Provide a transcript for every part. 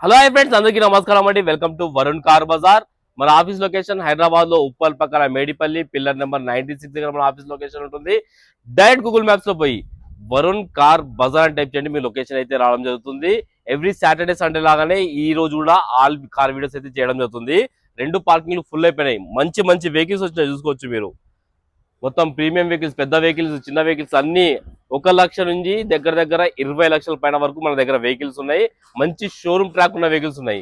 Hello hi friends, అందరికీ నమస్కారం అండి. Welcome to Varun car Bazaar. మన ఆఫీస్ లొకేషన్ హైదరాబాద్ లో ఉప్పల్ పక్కన మేడిపల్లి పిల్లర్ నెంబర్ 96 దగ్గర మన ఆఫీస్ లొకేషన్ ఉంటుంది. డైరెక్ట్ గూగుల్ మ్యాప్స్ లో పోయి వరుణ్ కార్ బజార్ అని టైప్ చేయండి, మీ లొకేషన్ అయితే రావడం జరుగుతుంది. ఎవ్రీ సాటర్డే సండే లాగానే ఈ రోజు కూడా ఆల్ కార్ వీడియోస్ అయితే చేయడం జరుగుతుంది. రెండు పార్కింగ్లు ఫుల్ అయిపోయినాయి. మంచి మంచి వెహికల్స్ వచ్చినాయి, చూసుకోవచ్చు మీరు. మొత్తం ప్రీమియం వెహికల్స్, పెద్ద వెహికల్స్, చిన్న వెహికల్స్ అన్ని 1 లక్ష నుంచి దగ్గర 20 లక్షల పైన వరకు మన దగ్గర వెహికల్స్ ఉన్నాయి. మంచి షోరూమ్ ట్రాక్ ఉన్న వెహికల్స్ ఉన్నాయి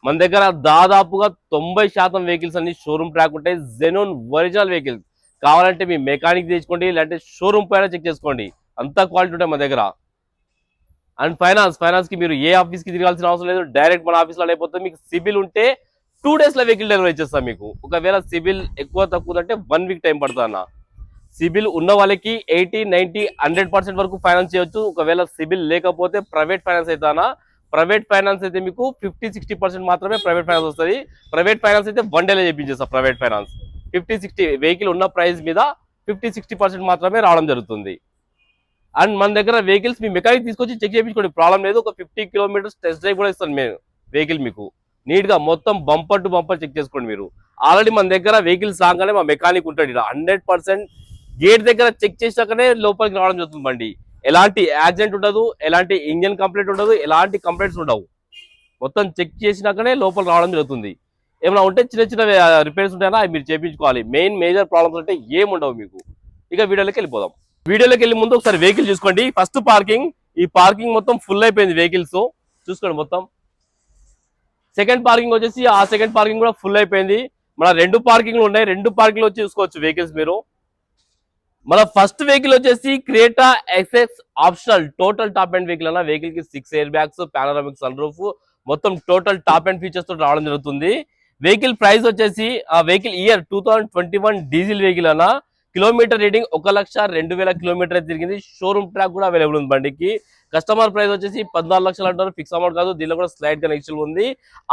మన దగ్గర. దాదాపుగా 90% వెహికల్స్ అన్ని షోరూమ్ ట్రాక్ ఉంటాయి. జెన్యూన్ ఒరిజినల్ వెహికల్స్ కావాలంటే మీ మెకానిక్ తెచ్చుకోండి, లేదంటే షోరూమ్ పైన చెక్ చేసుకోండి. అంత క్వాలిటీ ఉంటాయి మన దగ్గర. అండ్ ఫైనాన్స్ కి మీరు ఏ ఆఫీస్ కి తిరగాల్సిన అవసరం లేదు. డైరెక్ట్ మన ఆఫీస్ లో అయిపోతుంది. మీకు సిబిల్ ఉంటే 2 days లో వెహికల్ డెలివరీ చేస్తాం మీకు. ఒకవేళ సిబిల్ ఎక్కువ తక్కువ అంటే 1 week టైం పడుతుంది అన్న. సిబిల్ ఉన్న వాళ్ళకి 80, 90, 100% వరకు ఫైనాన్స్ చేయొచ్చు. ఒకవేళ సిబిల్ లేకపోతే ప్రైవేట్ ఫైనాన్స్ అవుతానా. ప్రైవేట్ ఫైనాన్స్ అయితే మీకు 50-60% మాత్రమే ప్రైవేట్ ఫైనాన్స్ వస్తుంది. ప్రైవేట్ ఫైనాన్స్ అయితే 1 day చేయించేస్తాం. ప్రైవేట్ ఫైనాన్స్ 50-60 వెహికల్ ఉన్న ప్రైస్ మీద 50-60% మాత్రమే రావడం జరుగుతుంది. అండ్ మన దగ్గర వెహికల్స్ మీ మెకానిక్ తీసుకొచ్చి చెక్ చేయించుకోండి, ప్రాబ్లం లేదు. ఒక 50 kilometers టెస్ట్ డ్రైవ్ కూడా ఇస్తాను మేము. వెహికల్ మీకు నీట్ గా మొత్తం బంపర్ టు బంపర్ చెక్ చేసుకోండి మీరు. ఆల్రెడీ మన దగ్గర వెహికల్స్ రాగానే మా మెకానిక్ ఉంటాడు ఇలా 100% గేట్ దగ్గర చెక్ చేసాకనే లోపలికి రావడం జరుగుతుంది బండి. ఎలాంటి యాక్సిడెంట్ ఉండదు, ఎలాంటి ఇంజన్ కంప్లైంట్ ఉండదు, ఎలాంటి కంప్లైంట్స్ ఉండవు. మొత్తం చెక్ చేసినాకనే లోపల రావడం జరుగుతుంది. ఏమైనా ఉంటే చిన్న చిన్న రిపేర్స్ ఉంటాయన్నా అవి మీరు చేయించుకోవాలి. మేజర్ ప్రాబ్లమ్స్ అంటే ఏముండవు మీకు. ఇక వీడియోలోకి వెళ్ళిపోదాం. వీడియోలోకి వెళ్ళి ముందు ఒకసారి వెహికల్ చూసుకోండి. ఫస్ట్ పార్కింగ్, ఈ పార్కింగ్ మొత్తం ఫుల్ అయిపోయింది వెహికల్స్, చూసుకోండి మొత్తం. సెకండ్ పార్కింగ్ వచ్చేసి ఆ సెకండ్ పార్కింగ్ కూడా ఫుల్ అయిపోయింది. మన 2 పార్కింగ్లు ఉన్నాయి. 2 పార్కింగ్లు వచ్చి చూసుకోవచ్చు వెహికల్స్ మీరు. మన ఫస్ట్ వెహికల్ వచ్చేసి Creta X X optional total top and vehicle అన్న. వెహికల్ కి 6 air bags, panoramic sunroof, మొత్తం టోటల్ టాప్ అండ్ ఫీచర్స్ తో రావడం జరుగుతుంది. వెహికల్ ప్రైస్ వచ్చేసి ఆ వెహికల్ ఇయర్ 2021 డీజిల్ వెహికల్ అన్న. కిలోమీటర్ రీడింగ్ 1,02,000 కిలోమీటర్ తిరిగింది. షోరూమ్ ట్రాక్ కూడా అవైలబుల్ ఉంది బండికి. కస్టమర్ ప్రైస్ వచ్చేసి 14 లక్షలు అంటారు, ఫిక్స్ అమౌంట్ కాదు. దీనిలో కూడా స్లైడ్ కనెక్షన్ ఉంది.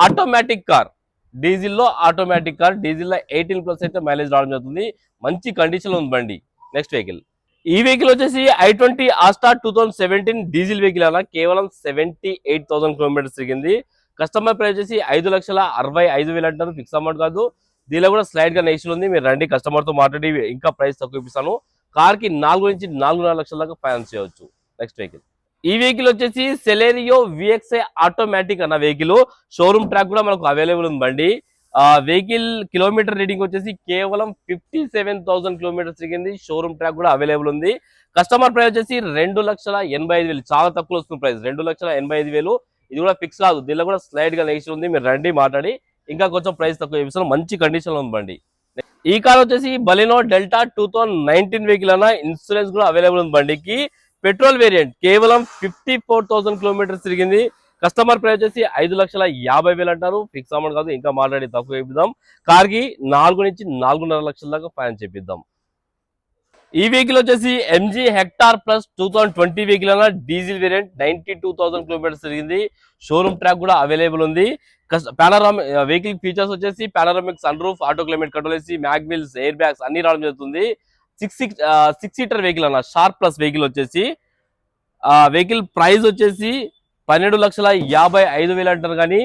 ఆటోమేటిక్ కార్, డీజిల్లో ఆటోమేటిక్ కార్, డీజిల్లో 18+ అయితే మైలేజ్ రావడం జరుగుతుంది. మంచి కండిషన్ లో ఉంది బండి. నెక్స్ట్ వెహికల్, ఈ వెహికల్ వచ్చేసి i20 ఆస్టా 2017 డీజిల్ వెహికల్ అలా. కేవలం 78,000 కిలోమీటర్స్ తిరిగింది. కస్టమర్ ప్రైస్ వచ్చేసి 5,65,000 అంటారు, ఫిక్స్ అమౌంట్ కాదు. దీనిలో కూడా స్లైడ్ గా నెక్స్ట్ ఉంది. మీరు రండి, కస్టమర్ తో మాట్లాడి ఇంకా ప్రైస్ తక్కువ ఇప్పిస్తాను. కార్ కి 4 నుంచి 4.5 లక్షల దాకా ఫైనాన్స్ చేయవచ్చు. నెక్స్ట్ వెహికల్, ఈ వెహికల్ వచ్చేసి సెలెరియో VXi ఆటోమేటిక్ అన్న వెహికల్. షోరూమ్ ట్రాక్ కూడా మనకు అవైలబుల్ ఉంది బండి. వెహికల్ కిలోమీటర్ రీడింగ్ వచ్చేసి కేవలం 57,000 కిలోమీటర్స్ తిరిగింది. షోరూమ్ ట్రాక్ కూడా అవైలబుల్ ఉంది. కస్టమర్ ప్రైస్ వచ్చేసి 2,85,000, చాలా తక్కువ వస్తుంది ప్రైస్ 2,85,000. ఇది కూడా ఫిక్స్ కాదు, దీనిలో కూడా స్లైడ్ గా నెక్స్ట్ ఉంది. మీరు రండి, మాట్లాడి ఇంకా కొంచెం ప్రైస్ తక్కువ చేపిస్తాను. మంచి కండిషన్ లో ఉంది బండి. ఈ కార్ వచ్చేసి బలినో డెల్టా 2019 వెహికల్ అన్న. ఇన్సూరెన్స్ కూడా అవైలబుల్ ఉంది బండికి. పెట్రోల్ వేరియంట్, కేవలం 54,000 కిలోమీటర్స్ తిరిగింది. కస్టమర్ ప్రైస్ వచ్చేసి 5,50,000 అంటారు, ఫిక్స్ అమౌంట్ కాదు. ఇంకా మాట్లాడి తక్కువ చేపిద్దాం. కార్ కి 4 నుంచి 4.5 లక్షల దాకా ఫైనాన్స్ చేపిద్దాం. ఈ వెహికల్ వచ్చేసి MG హెక్టార్ ప్లస్ 2020 వెహికల్ అన్న. డీజిల్ వేరియంట్, 92,000 కిలోమీటర్స్ తిరిగింది. షోరూమ్ ట్రాక్ కూడా అవైలబుల్ ఉంది. పానోరామిక్ వెహికల్ ఫీచర్స్ వచ్చేసి panoramic sunroof, auto climate control AC, mag wheels, airbags అన్ని రావడం జరుగుతుంది. 6 seater వెహికల్ అన్న. షార్ప్ ప్లస్ వెహికల్ వచ్చేసి వెహికల్ ప్రైస్ వచ్చేసి 12,55,000 అంటారు. కానీ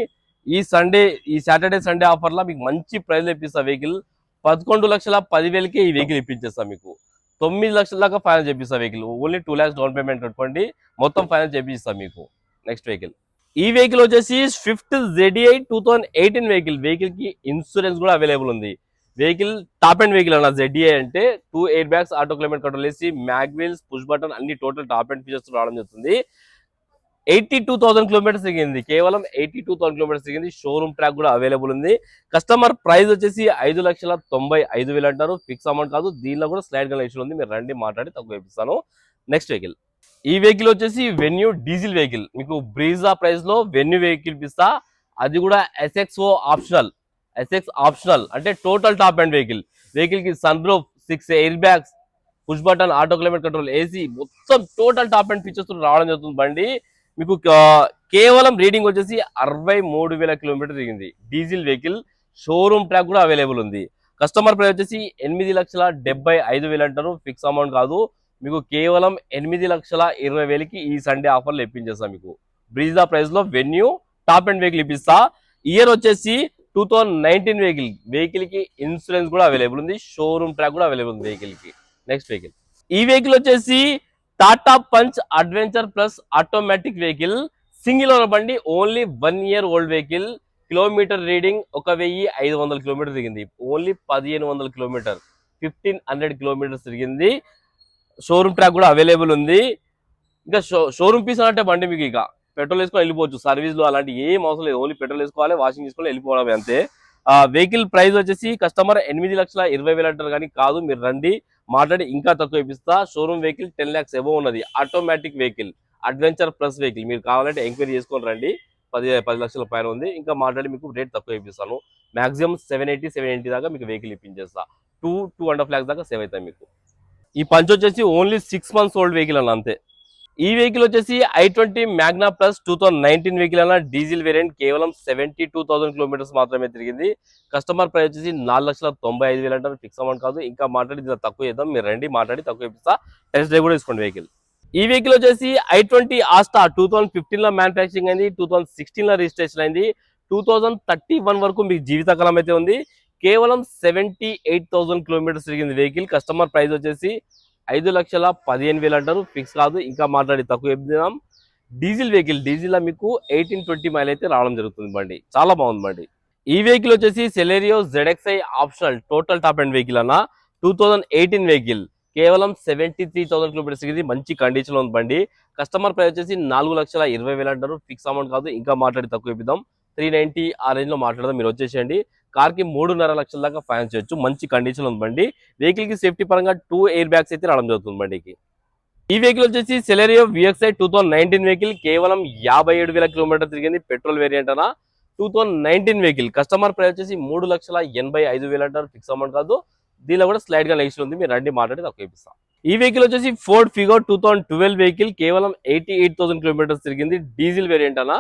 ఈ సాటర్డే సండే ఆఫర్ లో మీకు మంచి ప్రైస్ ఇప్పిస్తా. వెహికల్ 11,10,000కి ఈ వెహికల్ ఇప్పించేస్తా మీకు. 9 లక్షల దాకా ఫైనాన్స్ చేపిస్తా vehicle. Only 2 lakhs down payment కట్టుకోండి, మొత్తం ఫైనాన్స్ చేపిస్తా మీకు. నెక్స్ట్ వెహికల్, ఈ వెహికల్ వచ్చేసి స్విఫ్ట్ ZDI 2018 వెహికల్. వెహికల్ కి ఇన్సూరెన్స్ కూడా అవైలబుల్ ఉంది. వెహికల్ టాప్ అండ్ వెహికల్ అన్న. ZDI అంటే 2 air bags, auto climate control AC, mag wheels, push button అన్ని టోటల్ టాప్ అండ్ ఫీచర్స్ రావడం జరుగుతుంది. 82,000 కిలోమీటర్స్ తిరిగింది. కేవలం 82,000 కిలోమీటర్స్ తిరిగింది. షోరూమ్ ట్రాక్ కూడా అవైలబుల్ ఉంది. కస్టమర్ ప్రైస్ వచ్చేసి 5,95,000 అంటారు, ఫిక్స్ అమౌంట్ కాదు. దీనిలో కూడా స్లైడ్ కనెక్షన్ ఉంది. మీరు రండి, మాట్లాడి తక్కువ ఇప్పిస్తాను. నెక్స్ట్ వెహికల్, ఈ వెహికల్ వచ్చేసి వెన్యూ డీజిల్ వెహికల్. మీకు బ్రీజా ప్రైస్ లో వెన్యూ వెహికల్ ఇప్పిస్తా. అది కూడా SXO ఆప్షనల్. SX ఆప్షనల్ అంటే total top and vehicle. Vehicle కి sunroof, 6 air bags, push button, auto climate control AC, మొత్తం టోటల్ టాప్ అండ్ ఫీచర్స్ రావడం జరుగుతుంది బండి. మీకు కేవలం రీడింగ్ వచ్చేసి 63,000 కిలోమీటర్ తిరిగింది. డీజిల్ వెహికల్, షోరూమ్ ట్రాక్ కూడా అవైలబుల్ ఉంది. కస్టమర్ ప్రైస్ వచ్చేసి 8,75,000 అంటారు, ఫిక్స్ అమౌంట్ కాదు. మీకు కేవలం 8,20,000కి ఈ సండే ఆఫర్లు ఇప్పించేస్తాం మీకు. బ్రీజా ప్రైస్ లో వెన్యూ టాప్ అండ్ వెహికల్ ఇప్పిస్తా. ఇయర్ వచ్చేసి 2019 వెహికల్ కి ఇన్సూరెన్స్ కూడా అవైలబుల్ ఉంది, షోరూమ్ ట్రాక్ కూడా అవైలబుల్ ఉంది వెహికల్ కి. నెక్స్ట్ వెహికల్, ఈ వెహికల్ వచ్చేసి Tata Punch adventure plus automatic vehicle, single owner బండి, only 1 year old vehicle. Kilometre reading 1500 kilometre తిరిగింది, ఓన్లీ 1500 కిలోమీటర్, 1500 కిలోమీటర్స్ తిరిగింది. షోరూమ్ ట్రాక్ కూడా అవైలబుల్ ఉంది. ఇంకా షోరూమ్ పీస్ అంటే బండి మీకు ఇక పెట్రోల్ వేసుకొని వెళ్ళిపోవచ్చు, సర్వీస్ లో అలాంటి ఏం అవసరం లేదు, ఓన్లీ పెట్రోల్ వేసుకోవాలి, వాషింగ్ చేసుకొని వెళ్ళిపోవడమే అంతే. వెహికల్ ప్రైస్ వచ్చేసి కస్టమర్ 8,20,000 అంటారు, కానీ కాదు, మీరు రండి మాట్లాడి ఇంకా తక్కువ ఇప్పిస్తా. షోరూమ్ వెహికల్ 10 lakhs ఎబో ఉన్నది, automatic vehicle, adventure plus vehicle. మీరు కావాలంటే ఎంక్వైరీ చేసుకొని రండి, 10 లక్షల పైన ఉంది. ఇంకా మాట్లాడి మీకు రేట్ తక్కువ ఇప్పిస్తాను. మాక్సిమం 780 దాకా మీకు వెహికల్ ఇప్పించేస్తా. 2.5 lakhs దాకా సేవ్ అవుతాయి మీకు. ఈ పంచ్ వచ్చేసి ఓన్లీ 6 months ఓల్డ్ వెహికల్ అన్న అంతే. ఈ వెహికల్ వచ్చేసి i20 మ్యాగ్నా ప్లస్ 2019 వెహికల్ అన్న, డీజిల్ వేరియంట్, కేవలం 72,000 కిలోమీటర్స్ మాత్రమే తిరిగింది. కస్టమర్ ప్రైస్ వచ్చేసి 4,95,000 అంటారు, ఫిక్స్ అమౌంట్ కాదు. ఇంకా మాట్లాడి తక్కువ చేద్దాం, మీరు రండి మాట్లాడి తక్కువ ఇప్పిస్తా. టెస్ట్ డ్రైవ్ కూడా తీసుకోండి వెహికల్. ఈ వెహికల్ వచ్చేసి i20 ఆస్టా 2015 లో మ్యానుఫ్యాక్చరింగ్ అయింది, 2016 లో రిజిస్ట్రేషన్ అయింది, 2031 వరకు మీకు జీవితకాలం అయితే ఉంది. కేవలం 78,000 కిలోమీటర్స్ తిరిగింది వెహికల్. కస్టమర్ ప్రైస్ వచ్చేసి 5,15,000 అంటారు, ఫిక్స్ కాదు. ఇంకా మాట్లాడి తక్కువ చెప్తున్నాం. డీజిల్ వెహికల్, డీజిల్ లో మీకు 18-20 మైల్ అయితే రావడం జరుగుతుంది బండి, చాలా బాగుంది బండి. ఈ వెహికల్ వచ్చేసి Celerio ZXi optional total top and vehicle అన్న, 2018 వెహికల్, కేవలం 73,000 కిలోమీటర్స్ తిరిగింది, మంచి కండిషన్ లో ఉంది బండి. కస్టమర్ ప్రైస్ వచ్చేసి 4,20,000 అంటారు, ఫిక్స్ అమౌంట్ కాదు. ఇంకా మాట్లాడి తక్కువ ఇప్పిద్దాం, 390 ఆ రేంజ్ లో మాట్లాడదాం. మీరు వచ్చేసేయండి. కార్ కి 3.5 లక్షల దాకా ఫైనాన్స్ చేయొచ్చు, మంచి కండిషన్ ఉంది బండి. వెహికల్ కి సేఫ్టీ పరంగా 2 ఎయిర్ బ్యాగ్స్ అయితే రావడం జరుగుతుంది బండికి. ఈ వెహికల్ వచ్చేసి సెలెరియో VXi 2019 వెహికల్, కేవలం 57,000 కిలోమీటర్ తిరిగింది, పెట్రోల్ వేరియంట్ అన్న, 2019 వెహికల్. కస్టమర్ ప్రైస్ వచ్చేసి 3,85,000 అంటారు, ఫిక్స్ అమౌంట్ కాదు. దీనిలో కూడా స్లైడ్ గా నెక్స్ట్ ఉంది, మీరు రండి మాట్లాడి తక్కువ ఇప్పిస్తాం. ఈ వెహికల్ వచ్చేసి ఫోర్డ్ ఫిగో 2012 వెహికల్, కేవలం 88,000 కిలోమీటర్స్ తిరిగింది, డీజిల్ వేరియంట్ అన్న,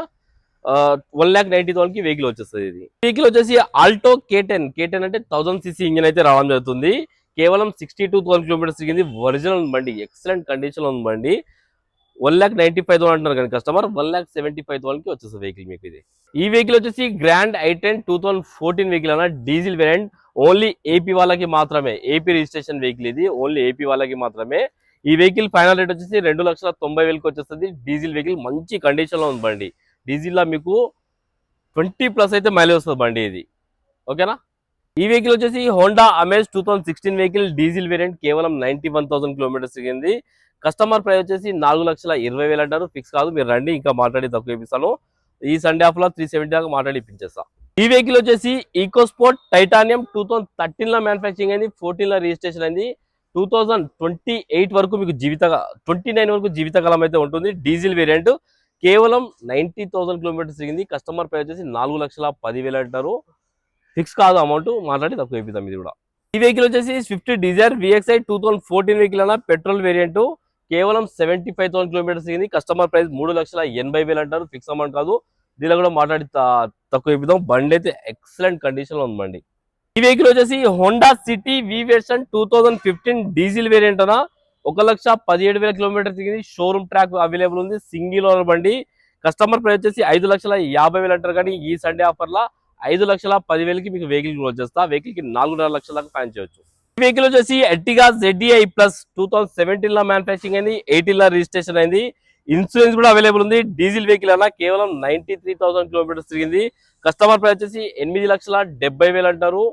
1,90,000 కి వెహికల్ వచ్చేస్తుంది. ఇది వెహికల్ వచ్చేసి ఆల్టో K10 అంటే 1000cc ఇంజిన్ అయితే రావడం జరుగుతుంది. కేవలం 62,000 కిలోమీటర్స్ తిరిగింది, ఒరిజినల్ బండి, ఎక్సలెంట్ కండిషన్ లో ఉంది బండి. 1,95,000 అంటున్నారు కానీ కస్టమర్ 1,75,000 కి వచ్చేస్తుంది వెహికల్ మీకు. ఇది ఈ వెహికల్ వచ్చేసి గ్రాండ్ i10 2014 వెహికల్ అన్న, డీజిల్ వేరియంట్, ఓన్లీ ఏపీ వాళ్ళకి మాత్రమే, ఏపీ రిజిస్ట్రేషన్ వెహికల్ ఇది, ఓన్లీ ఏపీ వాళ్ళకి మాత్రమే. ఈ వెహికల్ ఫైనల్ రేట్ వచ్చేసి 2,90,000 వచ్చేస్తుంది. డీజిల్ వెహికల్, మంచి కండిషన్ లో ఉంది బండి. డీజిల్ లో మీకు 20+ అయితే మైలేజ్ వస్తుంది బండి ఇది, ఓకేనా. ఈ వెహికల్ వచ్చేసి Honda amaze 2016 vehicle, diesel variant, కేవలం 91,000 కిలోమీటర్స్ తిరిగింది. కస్టమర్ ప్రైస్ వచ్చేసి 4,20,000 అంటారు, ఫిక్స్ కాదు. మీరు రండి ఇంకా మాట్లాడి తక్కువ ఇప్పిస్తాను. ఈ సండే ఆఫ్ లో 370 దాకా మాట్లాడి ఇప్పించేస్తా. ఈ వెహికల్ వచ్చేసి ఈకో స్పోర్ట్ టైటానియం 2013 లో మ్యానుఫ్యాక్చరింగ్ అయింది, 14 లో రిజిస్ట్రేషన్ అయింది, 2028 వరకు మీకు 29 వరకు జీవితకాలం అయితే ఉంటుంది. డీజిల్ వేరియంట్, కేవలం 90,000 కిలోమీటర్స్ తిరిగింది. కస్టమర్ ప్రైస్ వచ్చేసి 4,10,000 అంటారు, ఫిక్స్ కాదు అమౌంట్, మాట్లాడి తక్కువ ఇప్పిద్దాం. ఇది కూడా ఈ వెహికల్ వచ్చేసి స్విఫ్ట్ డిజైర్ VXi 2014 వెహికల్ అన్న, పెట్రోల్ వేరియంట్, కేవలం 75,000 కిలోమీటర్స్ తిరిగింది. కస్టమర్ ప్రైస్ 3,80,000 అంటారు, ఫిక్స్ అమౌంట్ కాదు. దీనిలో కూడా మాట్లాడి తక్కువ ఇప్పిద్దాం. బండి అయితే ఎక్సలెంట్ కండిషన్ లో ఉంది బండి. ఈ వెహికల్ వచ్చేసి Honda city V version 2015 diesel variant అన్న, 1,17,000 కిలోమీటర్ తిరిగింది, షోరూమ్ ట్రాక్ అవైలబుల్ ఉంది, సింగిల్ ఓనర్ బండి. కస్టమర్ ప్రైస్ వచ్చేసి 5,50,000 అంటారు, కానీ ఈ సండే ఆఫర్ లా 5,10,000కి మీకు వెహికల్ వచ్చేస్తా. వెహికల్ కి 4.5 లక్షల దాకా ఫైన్ చేయొచ్చు. ఈ వెహికల్ వచ్చేసి ఎర్టిగా ZDI ప్లస్ 2017 లో మ్యానుఫ్యాక్చరింగ్ అయింది, 18 లో రిజిస్ట్రేషన్ అయింది, ఇన్సూరెన్స్ కూడా అవైలబుల్ ఉంది. డీజిల్ వెహికల్ అన్న, కేవలం 93,000 కిలోమీటర్స్ తిరిగింది. కస్టమర్ ప్రైస్ వచ్చేసి 8,70,000 అంటారు,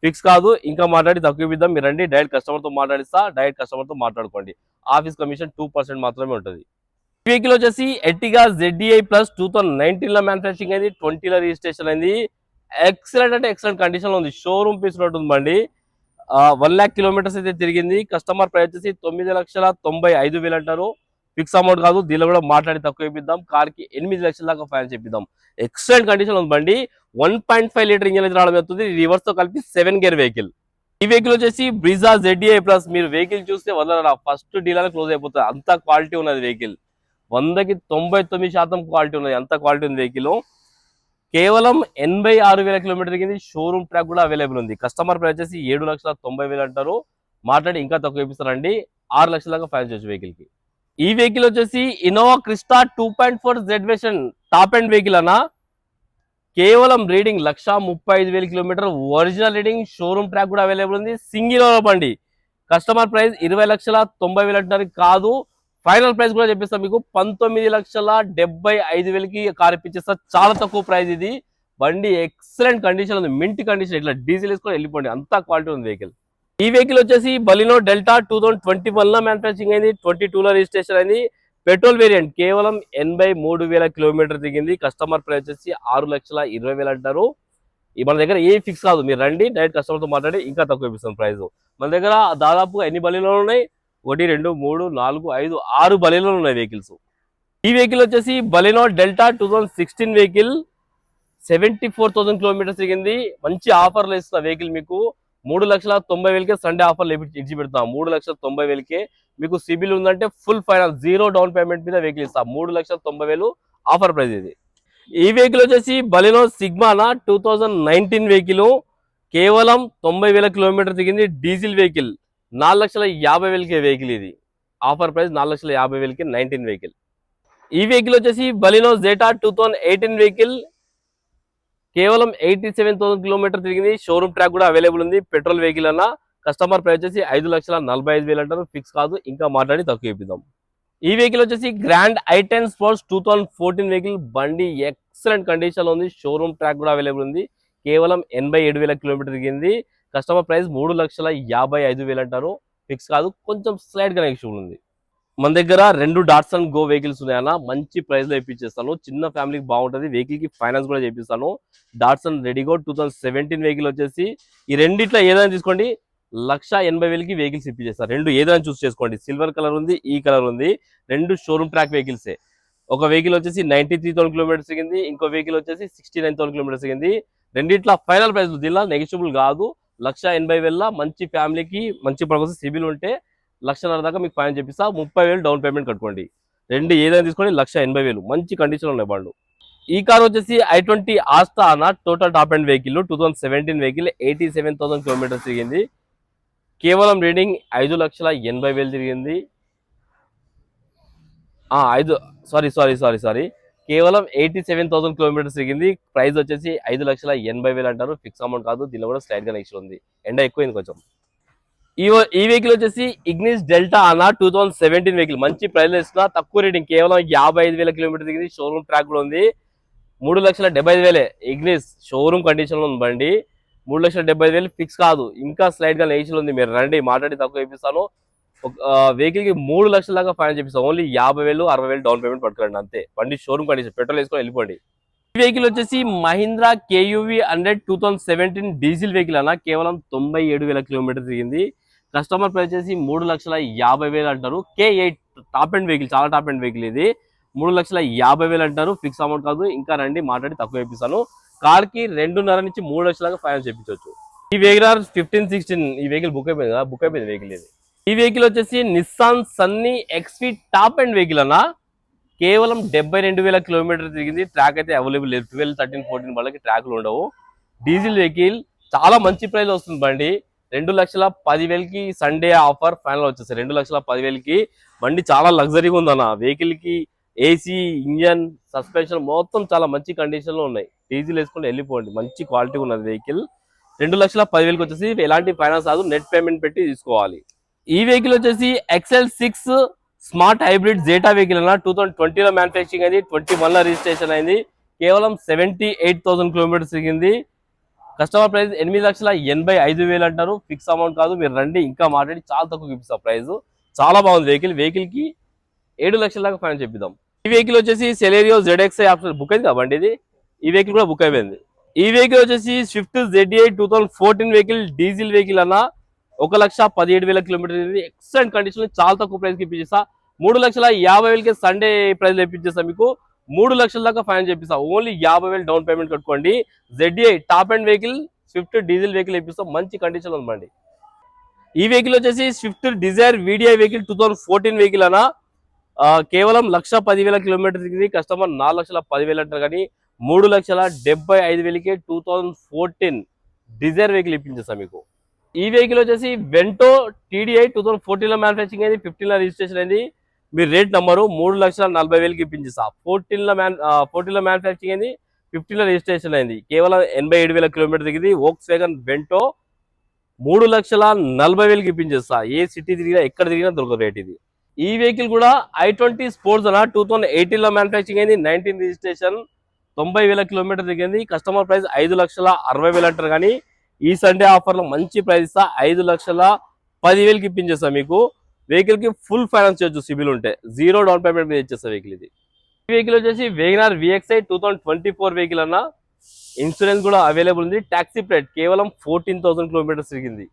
ఫిక్స్ కాదు. ఇంకా మాట్లాడి తక్కువ ఇద్దాం, మీరు రండి డైరెక్ట్ కస్టమర్ తో మాట్లాడిస్తా. డైరెక్ట్ కస్టమర్ తో మాట్లాడుకోండి, ఆఫీస్ కమిషన్ 2% మాత్రమే ఉంటుంది. ఈ వెహికల్ వచ్చేసి ఎర్టిగా ZDI ప్లస్ 2019 లో మ్యానుఫ్యాక్చరింగ్ అయింది, 20 లో రిజిస్ట్రేషన్ అయింది, ఎక్సలెంట్ అంటే ఎక్సలెంట్ కండిషన్ లో ఉంది, షోరూమ్ పీస్ ఉంటుంది బండి. 1 lakh కిలోమీటర్స్ అయితే తిరిగింది. కస్టమర్ ప్రైస్ వచ్చేసి 9,95,000 అంటారు, ఫిక్స్ అమౌంట్ కాదు. దీనిలో కూడా మాట్లాడి తక్కువ ఇప్పిద్దాం. కార్ కి 8 లక్షల దాకా ఫైనాన్స్ చెప్పిద్దాం. ఎక్సలెంట్ కండిషన్ ఉంది బండి. 1.5 లీటర్ ఇంజిన్ అయితే రావడం జరుగుతుంది, రివర్స్ తో కలిపి 7 గేర్ వెహికల్. ఈ వెహికల్ వచ్చేసి బ్రిజా ZDI ప్లస్. మీరు వెహికల్ చూస్తే వదలరా, ఫస్ట్ డీలర్ క్లోజ్ అయిపోతుంది, అంత క్వాలిటీ ఉన్నది వెహికల్. 100కి 99% క్వాలిటీ ఉన్నది, అంత క్వాలిటీ ఉంది వెహికల్. కేవలం 86,000 కిలోమీటర్ తిరిగింది, షోరూమ్ ట్రాక్ కూడా అవైలబుల్ ఉంది. కస్టమర్ ప్రైస్ వచ్చేసి 7,90,000 అంటారు, మాట్లాడి ఇంకా తక్కువ ఇప్పిస్తారండి. 6 లక్షల దాకా ఫైన్ చేయొచ్చు వెహికల్ కి. ఈ వెహికల్ వచ్చేసి Innova Crysta 2.4 Z version top and vehicle అన్న, కేవలం reading 1,35,000 kilometre original reading, showroom track కూడా అవైలబుల్ ఉంది. సింగిల్ ఓనర్ బండి. కస్టమర్ ప్రైస్ 20,90,000 అంటారు కాదు, ఫైనల్ ప్రైస్ కూడా చెప్పిస్తాం మీకు 19,75,000కి కార్ ఇప్పించేస్తా. చాలా తక్కువ ప్రైస్ ఇది. బండి ఎక్సలెంట్ కండిషన్ ఉంది, మింట్ కండిషన్. ఇట్లా డీజిల్ వేసుకొని వెళ్ళిపోండి, అంతా క్వాలిటీ ఉంది వెహికల్. ఈ వెహికల్ వచ్చేసి బలినో డెల్టా 2021 లో మ్యానుఫ్యాక్చరింగ్ అయింది, 22లో రిజిస్ట్రేషన్ అయింది. పెట్రోల్ వేరియంట్, కేవలం 83,000 కిలోమీటర్ దిగింది. కస్టమర్ ప్రైస్ వచ్చేసి 6,20,000 అంటారు. మన దగ్గర ఏ ఫిక్స్ కాదు, మీరు రండి డైరెక్ట్ కస్టమర్తో మాట్లాడి ఇంకా తక్కువ ఇప్పిస్తాం ప్రైస్. మన దగ్గర దాదాపుగా ఎన్ని బలిలో ఉన్నాయి? 1, 2, 3, 4, 5, 6 బలిలో ఉన్నాయి వెహికల్స్. ఈ వెహికల్ వచ్చేసి బలినో డెల్టా 2016 వెహికల్, 74,000 కిలోమీటర్స్ దిగింది. మంచి ఆఫర్లు ఇస్తున్న వెహికల్ మీకు 3,90,000కే సండే ఆఫర్లు ఇచ్చి పెడతాం. 3,90,000కే మీకు సిబిల్ ఉందంటే ఫుల్ ఫైనాన్స్, 0 డౌన్ పేమెంట్ మీద వెహికల్ ఇస్తాం. 3,90,000 ఆఫర్ ప్రైస్ ఇది. ఈ వెహికల్ వచ్చేసి బలినో సిగ్మానా 2019 వెహికల్, కేవలం 90,000 కిలోమీటర్ దిగింది. డీజిల్ వెహికల్, 4,50,000కే వెహికల్ ఇది. ఆఫర్ ప్రైస్ 4,50,000కి 19 వెహికల్. ఈ వెహికల్ వచ్చేసి బలినో జెటా 2018 వెహికల్, కేవలం 87,000 కిలోమీటర్ తిరిగింది. షోరూమ్ ట్రాక్ కూడా అవైలబుల్ ఉంది. పెట్రోల్ వెహికల్ అన్న. కస్టమర్ ప్రైస్ వచ్చేసి 5,45,000 అంటారు, ఫిక్స్ కాదు, ఇంకా మాట్లాడి తక్కువ ఇప్పిద్దాం. ఈ వెహికల్ వచ్చేసి గ్రాండ్ i10 స్పోర్ట్స్ 2014 వెహికల్. బండి ఎక్సలెంట్ కండిషన్ లో ఉంది. షోరూమ్ ట్రాక్ కూడా అవైలబుల్ ఉంది. కేవలం 87,000 కిలోమీటర్ తిరిగింది. కస్టమర్ ప్రైస్ 3,55,000 అంటారు, ఫిక్స్ కాదు, కొంచెం స్లైడ్ గా నెగోషియబుల్ ఉంది. మన దగ్గర 2 డాట్సన్ గో వెహికల్స్ ఉన్నాయన్న, మంచి ప్రైస్ లో ఇప్పించేస్తాను. చిన్న ఫ్యామిలీకి బాగుంటుంది. వెహికల్ కి ఫైనాన్స్ కూడా చేపిస్తాను. డాట్సన్ రెడీగో 2017 వెహికల్ వచ్చేసి ఈ రెండిట్లో ఏదైనా తీసుకోండి, 1,80,000కి వెహికల్స్ ఇప్పించేస్తారు. 2 ఏదైనా చూస్ చేసుకోండి. సిల్వర్ కలర్ ఉంది, ఈ కలర్ ఉంది. 2 షోరూమ్ ట్రాక్ వెహికల్సే. ఒక వెహికల్ వచ్చేసి 93,000 కిలోమీటర్స్ దిగింది, ఇంకో వెహికల్ వచ్చేసి 69,000 కిలోమీటర్స్ దిగింది. రెండిట్లా ఫైనల్ ప్రైస్ దీనిలో నెగిషియబుల్ కాదు. 1,80,000 మంచి ఫ్యామిలీకి మంచి పర్పస్ సిబిల్ ఉంటే 1,50,000 దాకా మీకు ఫైన్ చెప్పిస్తా. 30,000 డౌన్ పేమెంట్ కట్టుకోండి. 2 ఏదైనా తీసుకోండి, 1,80,000 మంచి కండిషన్ ఉన్నాయి బండ్లు. ఈ కార్ వచ్చేసి i20 ఆస్తానా total top and vehicle, 2017 vehicle, 87,000 kilometres తిరిగింది. కేవలం రీడింగ్ 5,80,000 తిరిగింది. సారీ కేవలం 87,000 కిలోమీటర్స్ తిరిగింది. ప్రైస్ వచ్చేసి 5,80,000 అంటారు, ఫిక్స్ అమౌంట్ కాదు. దీనిలో కూడా స్లైడ్ గా నెక్స్ట్ ఉంది, ఎండ ఎక్కువైంది కొంచెం. ఈ వెహికల్ వచ్చేసి ఇగ్నిస్ డెల్టా అన్న 2017 వెహికల్, మంచి ప్రైస్ లో ఇస్తున్నా. తక్కువ రీడింగ్, కేవలం 55,000 కిలోమీటర్ దిగింది. షోరూమ్ ట్రాక్ కూడా ఉంది. 3,75,000 ఇగ్నిస్ షోరూమ్ కండిషన్ లో ఉంది బండి. 3,70,000 ఫిక్స్ కాదు, ఇంకా స్లైడ్ గా నెగిషియబుల్ ఉంది. మీరు రండి, మాట్లాడి తక్కువ ఇప్పిస్తాను. వెహికల్ కి 3 లక్షల దాకా ఫైన్ చేపిస్తాం. ఓన్లీ 50,000, 60,000 డౌన్ పేమెంట్ పట్టుకోండి అంతే. బండి షోరూమ్ కండిషన్, పెట్రోల్ వేసుకొని వెళ్ళిపోండి. ఈ వెహికల్ వచ్చేసి మహీంద్రా KUV 100 2017 డీజిల్ వెహికల్ అన్న, కేవలం 97,000 కిలోమీటర్ తిరిగింది. కస్టమర్ ప్రైస్ వచ్చేసి 3,50,000 అంటారు. K8 టాప్ అండ్ వెహికల్, చాలా టాప్ అండ్ వెహికల్ ఇది. 3,50,000 అంటారు, ఫిక్స్ అమౌంట్ కాదు. ఇంకా రండి, మాట్లాడి తక్కువ ఇప్పిస్తాను. కార్ కి 2.5 నుంచి 3 లక్షల దాకా ఫైనాన్స్ చేయించవచ్చు. ఈ వెహికల్ 15-16 ఈ వెహికల్ బుక్ అయిపోయింది కదా, బుక్ అయిపోయింది వెహికల్ ఇది. ఈ వెహికల్ వచ్చేసి Nissan Sunny XV top and vehicle అన్న, కేవలం 72,000 కిలోమీటర్ తిరిగింది. ట్రాక్ అయితే అవైలబుల్ లేదు. 12, 13, 14 వాళ్ళకి ట్రాక్లు ఉండవు. డీజిల్ వెహికల్, చాలా మంచి ప్రైస్ వస్తుంది బండి. 2,10,000కి సండే ఆఫర్ ఫైనల్ వచ్చేస్తాయి. 2,10,000కి బండి చాలా లగ్జరీగా ఉందన్న. వెహికల్ కి ఏసీ, ఇంజన్, సస్పెన్షన్ మొత్తం చాలా మంచి కండిషన్ లో ఉన్నాయి. డీజిల్ వేసుకుంటే వెళ్ళిపోండి, మంచి క్వాలిటీ ఉన్నది వెహికల్. 2,10,000కి వచ్చేసి ఎలాంటి ఫైనాన్స్ కాదు, నెట్ పేమెంట్ పెట్టి తీసుకోవాలి. ఈ వెహికల్ వచ్చేసి XL6 smart hybrid Zeta vehicle అన్న, 2020లో మ్యానుఫ్యాక్చరింగ్ అయింది, 21లో రిజిస్ట్రేషన్ అయింది. కేవలం 78,000 కిలోమీటర్స్ తిరిగింది. కస్టమర్ ప్రైస్ 8,85,000 అంటారు, ఫిక్స్ అమౌంట్ కాదు. మీరు రండి, ఇంకా మాట్లాడి చాలా తక్కువ చూపిస్తాం ప్రైస్. చాలా బాగుంది వెహికల్. వెహికల్ కి 7 లక్షల దాకా ఫైన్ చెప్పిద్దాం. ఈ వెహికల్ వచ్చేసి సెలేరియో ZXi ఆప్షన్ బుక్ అయింది కాబట్టి ఇది. ఈ వెహికల్ కూడా బుక్ అయిపోయింది. ఈ వెహికల్ వచ్చేసి Swift ZDI 2014 vehicle, diesel vehicle అన్న, 1,17,000 కిలోమీటర్. ఎక్సలెంట్ కండిషన్, చాలా తక్కువ ప్రైస్ కి ఇప్పించేస్తా. 3,50,000కి సండే ప్రైస్ ఇప్పించేస్తా. మీకు 3 లక్షల దాకా ఫైన్ చేపిస్తా. ఓన్లీ 50,000 డౌన్ పేమెంట్ కట్టుకోండి. ZDI top and vehicle, Swift diesel vehicle ఇప్పిస్తాం. మంచి కండిషన్ ఉందండి. ఈ వెహికల్ వచ్చేసి Swift Dzire VDI vehicle 2014 vehicle అన్న, కేవలం 1,10,000 కిలోమీటర్ తిరిగింది. కస్టమర్ 4,10,000 అంటారు కానీ 3,75,000కే 2014 డిజైర్ వెహికల్ ఇప్పించేస్తా మీకు. ఈ వెహికల్ వచ్చేసి వెంటో TDI 2014లో మ్యానుఫ్యాక్చరింగ్ అయింది, 15లో రిజిస్ట్రేషన్ అయింది. మీరు రేట్ నంబరు 3,40,000కి ఇప్పించేస్తా. 14లో మ్యానుఫ్యాక్చరింగ్ అయింది, 2015లో రిజిస్ట్రేషన్ అయింది. కేవలం 87,000 కిలోమీటర్ దిగింది. వోక్స్ వ్యాగన్ వెంటో 3,40,000కి ఇప్పించేస్తా. ఏ సిటీ తిరిగినా ఎక్కడ తిరిగినా దొరకదు రేట్ ఇది. ఈ వెహికల్ కూడా i20 స్పోర్ట్స్ అన్న 2018లో మ్యానుఫ్యాక్చరింగ్ అయింది. 19 రిజిస్ట్రేషన్ 90,000 కిలోమీటర్ దిగింది. కస్టమర్ ప్రైస్ 5,60,000 అంటారు కానీ ఈ సండే ఆఫర్లో మంచి ప్రైస్ ఇస్తా. 5,10,000కి ఇప్పించేస్తా మీకు. వెహికల్ కి ఫుల్ ఫైనాన్స్ చేయొచ్చు సిబిల్ ఉంటే. 0 డౌన్ పేమెంట్ మీద ఇచ్చేస్తా వెహికల్ ఇది. ఈ వెహికల్ వచ్చేసి వేగనార్ VXi 2024 వెహికల్ అన్న. ఇన్సూరెన్స్ కూడా అవైలబుల్ ఉంది. ట్యాక్సీ ప్లేట్ కేవలం 14,000 కిలోమీటర్స్ తిరిగింది.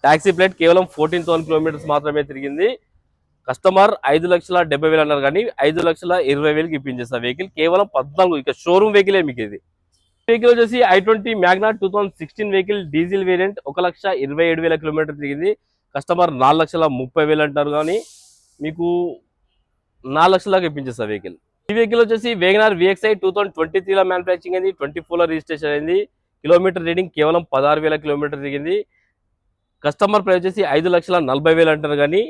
ట్యాక్సీ ప్లేట్ కేవలం 14,000 కిలోమీటర్స్ మాత్రమే తిరిగింది. కస్టమర్ 5,70,000 అన్నారు కానీ 5,20,000కి ఇప్పించేస్తా వెహికల్. కేవలం 14 ఇక షోరూమ్ వెహికలే మీకు ఇది. వెహికల్ వచ్చేసి i20 Magna 2016 vehicle diesel variant 1,27,000 kilometre తిరిగింది. కస్టమర్ 4,30,000 అంటారు కానీ మీకు 4,00,000 ఇప్పించేస్తా వెహికల్. ఈ వెహికల్ వచ్చేసి వేగనార్ VXi 2023లో మ్యానుఫ్యాక్చరింగ్ అయింది. 24లో రిజిస్ట్రేషన్ అయింది. కిలోమీటర్ రీడింగ్ కేవలం 16,000 కిలోమీటర్ తిరిగింది. కస్టమర్ ప్రైస్ వచ్చేసి 5,40,000 అంటారు కానీ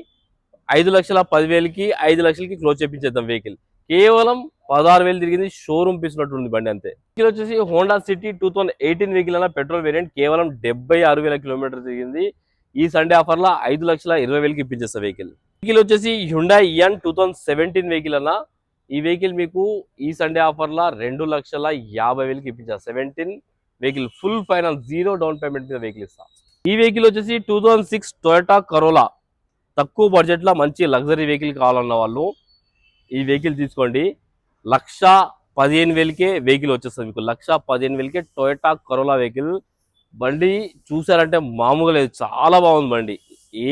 5,10,000కి 5,00,000కి క్లోజ్ చేయించేద్దాం వెహికల్. కేవలం 16,000 తిరిగింది. షోరూమ్ పీస్ ఉన్నట్టుంది బండి అంతే. వెహికల్ వచ్చేసి హోండా సిటీ 2018 వెహికల్ అన్న పెట్రోల్ వేరియంట్ కేవలం 76,000 కిలోమీటర్ తిరిగింది. ఈ సండే ఆఫర్లో 5,20,000కి ఇప్పించేస్తా వెహికల్. వెహికల్ వచ్చేసి హ్యుండాయ్ ఇయాన్ 2017 వెహికల్ అన్న. ఈ వెహికల్ మీకు ఈ సండే ఆఫర్లో 2,50,000కి ఇప్పించా. 17 vehicle full finance 0 down payment మీద వెహికల్ ఇస్తా. ఈ వెహికల్ వచ్చేసి 2006 టొయోటా కరోలా. తక్కువ బడ్జెట్లో మంచి లగ్జరీ వెహికల్ కావాలన్న వాళ్ళు ఈ వెహికల్ తీసుకోండి. 1,15,000కే వెహికల్ వచ్చేస్తుంది మీకు. 1,15,000కే టొయోటా కరోలా వెహికల్. బండి చూసారంటే మామూలుగా లేదు, చాలా బాగుంది బండి.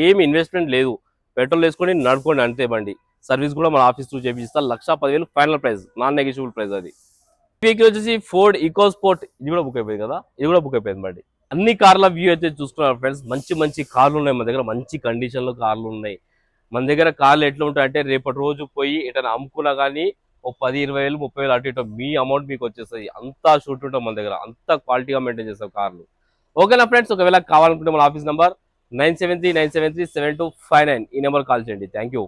ఏమి ఇన్వెస్ట్మెంట్ లేదు, పెట్రోల్ వేసుకొని నడుపుకోండి అంతే. బండి సర్వీస్ కూడా మన ఆఫీస్ త్రూ చేపిస్తా. 1,10,000 final price, non negotiable price అది. వెహికల్ వచ్చేసి ఫోర్డ్ ఈకో స్పోర్ట్. ఇది కూడా బుక్ అయిపోయింది కదా, ఇది కూడా బుక్ అయిపోయింది బండి. అన్ని కార్ల వ్యూ అయితే చూసుకున్నారు ఫ్రెండ్స్. మంచి మంచి కార్లు ఉన్నాయి మన దగ్గర, మంచి కండిషన్లో కార్లు ఉన్నాయి మన దగ్గర. కార్లు ఎట్లా ఉంటాయంటే రేపటి రోజు పోయి ఎటైనా అమ్ముకున్నా కానీ ఓ 10,000, 20,000, 30,000 అటు ఇటు మీ అమౌంట్ మీకు వచ్చేస్తుంది. అంతా షూట్ ఉంటాం మన దగ్గర, అంత క్వాలిటీగా మెయింటైన్ చేస్తాం కార్లు. ఓకేనా ఫ్రెండ్స్, ఒకవేళ కావాలనుకుంటే మన ఆఫీస్ నెంబర్ 973973729 ఈ నెంబర్ కాల్ చేయండి. Thank you.